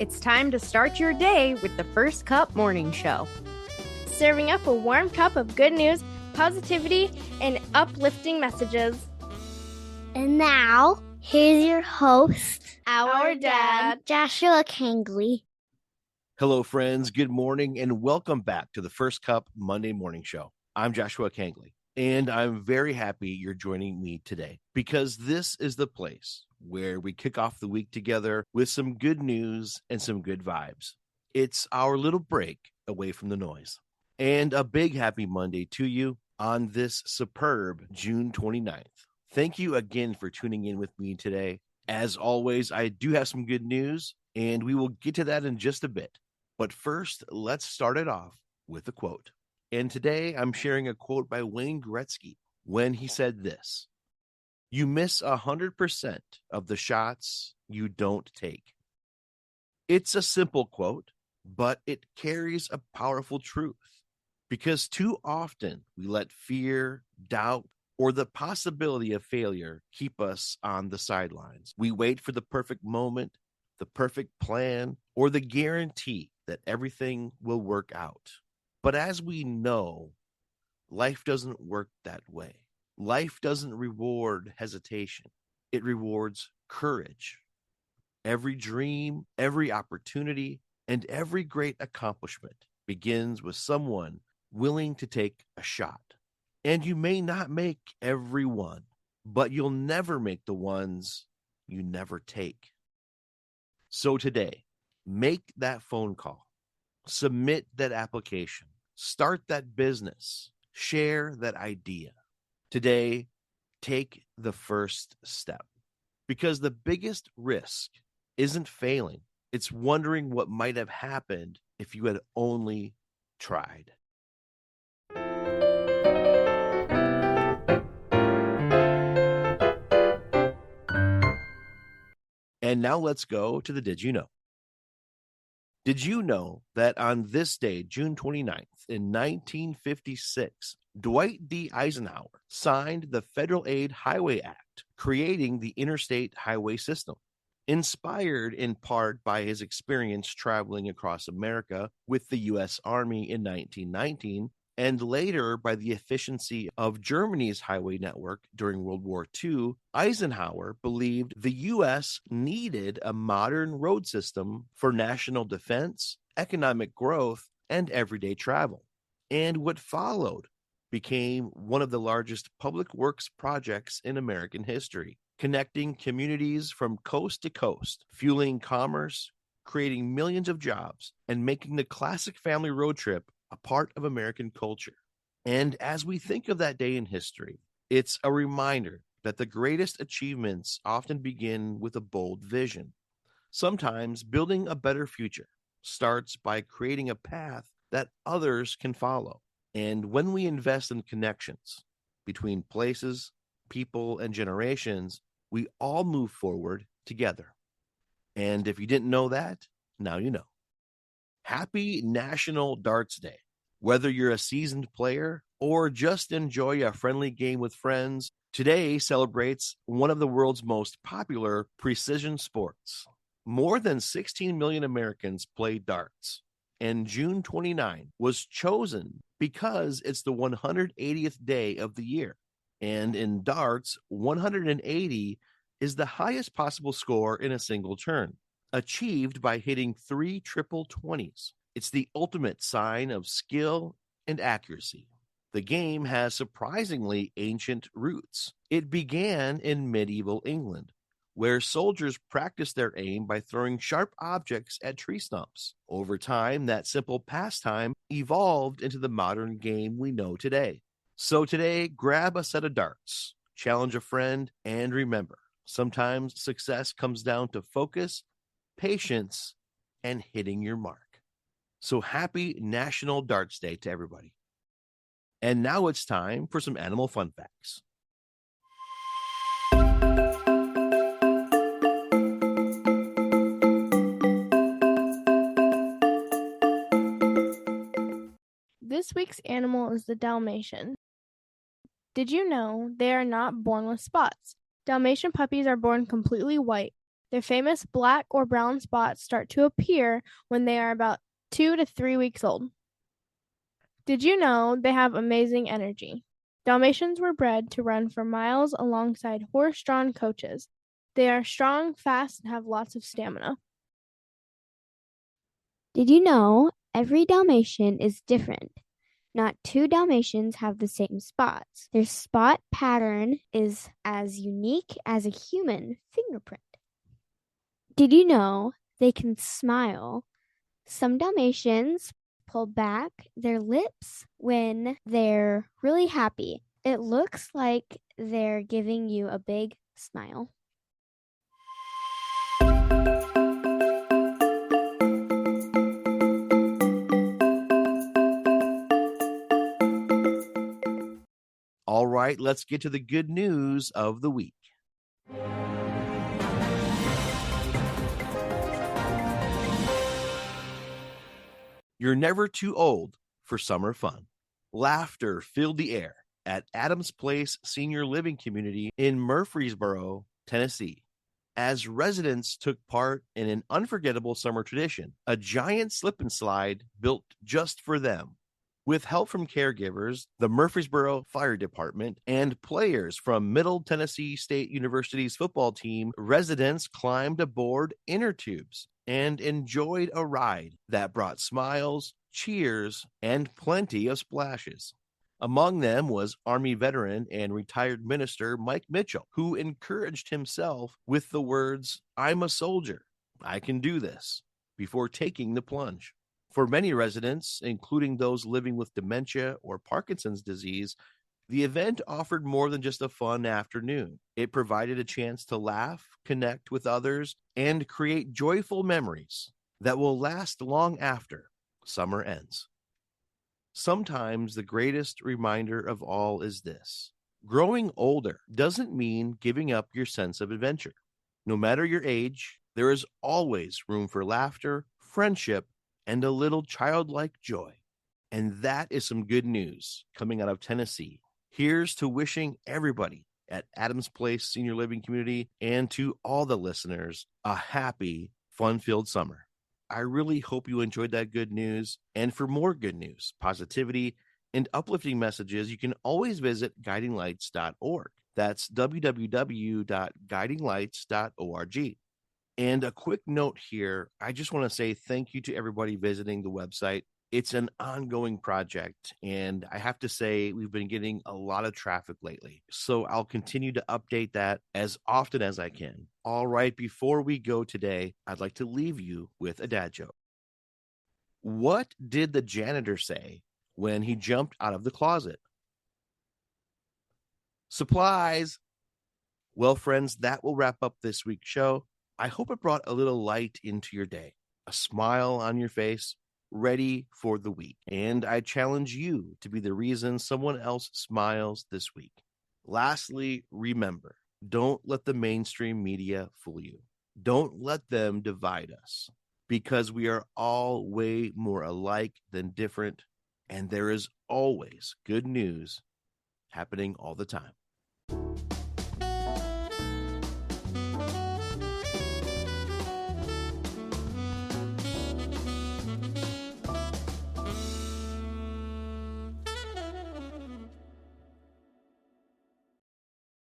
It's time to start your day with the First Cup Morning Show. Serving up a warm cup of good news, positivity, and uplifting messages. And now, here's your host, Our dad, Joshua Kangley. Hello, friends. Good morning, and welcome back to the First Cup Monday Morning Show. I'm Joshua Kangley, and I'm very happy you're joining me today because this is the place where we kick off the week together with some good news and some good vibes. It's our little break away from the noise. And a big happy Monday to you on this superb June 29th. Thank you again for tuning in with me today. As always, I do have some good news, and we will get to that in just a bit. But first, let's start it off with a quote. And today I'm sharing a quote by Wayne Gretzky when he said this: "You miss 100% of the shots you don't take." It's a simple quote, but it carries a powerful truth because too often we let fear, doubt, or the possibility of failure keep us on the sidelines. We wait for the perfect moment, the perfect plan, or the guarantee that everything will work out. But as we know, life doesn't work that way. Life doesn't reward hesitation. It rewards courage. Every dream, every opportunity, and every great accomplishment begins with someone willing to take a shot. And you may not make every one, but you'll never make the ones you never take. So today, make that phone call, submit that application, start that business, share that idea. Today, take the first step, because the biggest risk isn't failing. It's wondering what might have happened if you had only tried. And now let's go to the Did You Know? Did you know that on this day, June 29th, in 1956, Dwight D. Eisenhower signed the Federal Aid Highway Act, creating the interstate highway system? Inspired in part by his experience traveling across America with the U.S. Army in 1919, and later by the efficiency of Germany's highway network during World War II, Eisenhower believed the U.S. needed a modern road system for national defense, economic growth, and everyday travel. And what followed became one of the largest public works projects in American history, connecting communities from coast to coast, fueling commerce, creating millions of jobs, and making the classic family road trip a part of American culture. And as we think of that day in history, it's a reminder that the greatest achievements often begin with a bold vision. Sometimes building a better future starts by creating a path that others can follow. And when we invest in connections between places, people, and generations, we all move forward together. And if you didn't know that, now you know. Happy National Darts Day. Whether you're a seasoned player or just enjoy a friendly game with friends, today celebrates one of the world's most popular precision sports. More than 16 million Americans play darts, and June 29 was chosen because it's the 180th day of the year. And in darts, 180 is the highest possible score in a single turn, achieved by hitting 3 triple 20s. It's the ultimate sign of skill and accuracy. The game has surprisingly ancient roots. It began in medieval England, where soldiers practiced their aim by throwing sharp objects at tree stumps. Over time, that simple pastime evolved into the modern game we know today. So today, grab a set of darts, challenge a friend, and remember, sometimes success comes down to focus, patience, and hitting your mark. So happy National Darts Day to everybody. And now it's time for some animal fun facts. This week's animal is the Dalmatian. Did you know they are not born with spots? Dalmatian puppies are born completely white. Their famous black or brown spots start to appear when they are about 2 to 3 weeks old. Did you know they have amazing energy? Dalmatians were bred to run for miles alongside horse-drawn coaches. They are strong, fast, and have lots of stamina. Did you know every Dalmatian is different? Not two Dalmatians have the same spots. Their spot pattern is as unique as a human fingerprint. Did you know they can smile? Some Dalmatians pull back their lips when they're really happy. It looks like they're giving you a big smile. All right, let's get to the good news of the week. You're never too old for summer fun. Laughter filled the air at Adams Place Senior Living Community in Murfreesboro, Tennessee, as residents took part in an unforgettable summer tradition, a giant slip and slide built just for them. With help from caregivers, the Murfreesboro Fire Department, and players from Middle Tennessee State University's football team, residents climbed aboard inner tubes and enjoyed a ride that brought smiles, cheers, and plenty of splashes. Among them was Army veteran and retired minister Mike Mitchell, who encouraged himself with the words, "I'm a soldier. I can do this," before taking the plunge. For many residents, including those living with dementia or Parkinson's disease, the event offered more than just a fun afternoon. It provided a chance to laugh, connect with others, and create joyful memories that will last long after summer ends. Sometimes the greatest reminder of all is this: growing older doesn't mean giving up your sense of adventure. No matter your age, there is always room for laughter, friendship, and a little childlike joy. And that is some good news coming out of Tennessee. Here's to wishing everybody at Adams Place Senior Living Community and to all the listeners a happy, fun-filled summer. I really hope you enjoyed that good news. And for more good news, positivity, and uplifting messages, you can always visit guidinglights.org. That's www.guidinglights.org. And a quick note here, I just want to say thank you to everybody visiting the website. It's an ongoing project, and I have to say we've been getting a lot of traffic lately. So I'll continue to update that as often as I can. All right, before we go today, I'd like to leave you with a dad joke. What did the janitor say when he jumped out of the closet? Supplies! Well, friends, that will wrap up this week's show. I hope it brought a little light into your day, a smile on your face, ready for the week. And I challenge you to be the reason someone else smiles this week. Lastly, remember, don't let the mainstream media fool you. Don't let them divide us, because we are all way more alike than different, and there is always good news happening all the time.